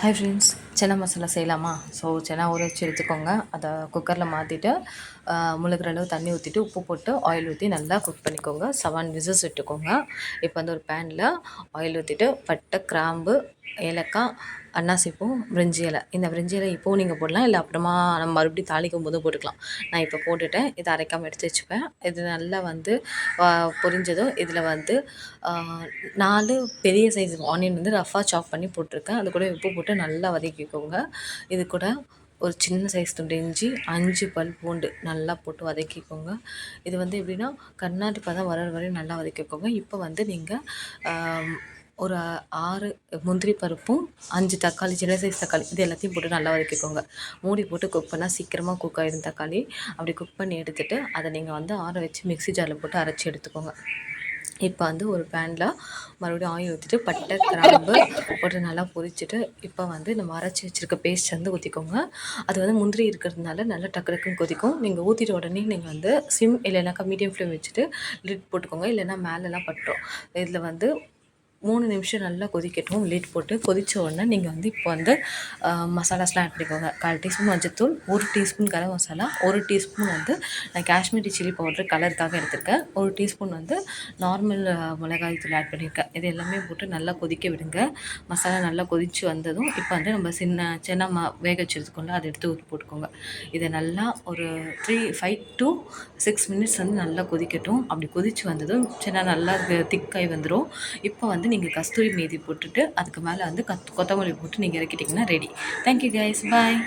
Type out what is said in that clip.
Hi friends, chana masala செய்யலாமா? So chana ஊற வச்சு எடுத்துக்கோங்க. அதை குக்கரில் மாற்றிட்டு முழுகிற அளவு தண்ணி ஊற்றிட்டு உப்பு போட்டு ஆயில் ஊற்றி நல்லா குக் பண்ணிக்கோங்க. 7 விசில்ஸ் விட்டுக்கோங்க. இப்போ வந்து ஒரு பேனில் ஆயில் ஊற்றிட்டு பட்டை, கிராம்பு, ஏலக்காய், அன்னாசிப்பூ, பிரிஞ்சி இலை. இந்த பிரிஞ்சி இலை இப்போவும் நீங்கள் போடலாம், இல்லை அப்புறமா நம்ம மறுபடியும் தாளிக்கும் போதும் போட்டுக்கலாம். நான் இப்போ போட்டுட்டேன். இதை அரைக்காமல் எடுத்து வச்சுப்பேன். இது நல்லா வந்து பொரிஞ்சதும் இதில் வந்து 4 பெரிய சைஸ் ஆனியன் வந்து ரஃபாக சாப் பண்ணி போட்டிருக்கேன். அது கூட உப்பு போட்டு நல்லா வதக்கிக்கோங்க. இது கூட ஒரு சின்ன சைஸ் துண்டு இஞ்சி, 5 பல் பூண்டு நல்லா போட்டு வதக்கிக்கோங்க. இது வந்து எப்படின்னா கண்ணாடி பதம் வர வரையும் நல்லா வதக்கிக்கோங்க. இப்போ வந்து நீங்கள் ஒரு 6 முந்திரி பருப்பும், 5 தக்காளி, சின்ன சைஸ் தக்காளி, இது எல்லாத்தையும் போட்டு நல்லா வதக்கிக்கோங்க. மூடி போட்டு குக் பண்ணால் சீக்கிரமாக குக் ஆகிடும் தக்காளி. அப்படி குக் பண்ணி எடுத்துகிட்டு அதை நீங்கள் வந்து ஆற வச்சு மிக்ஸி ஜாரில் போட்டு அரைச்சி எடுத்துக்கோங்க. இப்போ வந்து ஒரு பேனில் மறுபடியும் ஆயில் ஊற்றிட்டு பட்டை, கிராம்பு போட்டு நல்லா பொரிச்சிட்டு இப்போ வந்து நம்ம அரைச்சி வச்சுருக்க பேஸ்ட் வந்து ஊற்றிக்கோங்க. அது வந்து முந்திரி இருக்கிறதுனால நல்லா டக்கு டக்குன்னு கொதிக்கும். நீங்கள் ஊற்றிட்ட உடனே நீங்கள் வந்து சிம் இல்லைனாக்கா மீடியம் ஃப்ளேம் வச்சுட்டு லிட் போட்டுக்கோங்க, இல்லைன்னா மேலெலாம் பட்டுரும். இதில் வந்து 3 நிமிஷம் நல்லா கொதிக்கட்டும். லிட் போட்டு கொதித்த உடனே நீங்கள் வந்து இப்போ வந்து மசாலாஸ்லாம் ஆட் பண்ணிக்கோங்க. 1/4 டீஸ்பூன் மஞ்சத்தூள், 1 டீஸ்பூன் கரம் மசாலா, 1 டீஸ்பூன் வந்து நான் காஷ்மீரி சில்லி பவுடர் கலருக்காக எடுத்திருக்கேன், 1 டீஸ்பூன் வந்து நார்மல் மிளகாய் தூள் ஆட் பண்ணியிருக்கேன். இது எல்லாமே போட்டு நல்லா கொதிக்க விடுங்க. மசாலா நல்லா கொதித்து வந்ததும் இப்போ வந்து நம்ம சின்ன வேக வச்சு எடுத்துக்கொண்டு அதை எடுத்து ஊற்றி போட்டுக்கோங்க. இதை நல்லா ஒரு 5 to 6 மினிட்ஸ் வந்து நல்லா கொதிக்கட்டும். அப்படி கொதித்து வந்ததும் சின்ன நல்லா திக்காகி வந்துடும். இப்போ வந்து நீங்கள் கஸ்தூரி மேதி போட்டுட்டு அதுக்கு மேலே வந்து கொத்தமல்லி போட்டு நீங்கள் இறக்கிட்டிங்கன்னா ரெடி. தேங்க்யூ கைஸ், பாய்.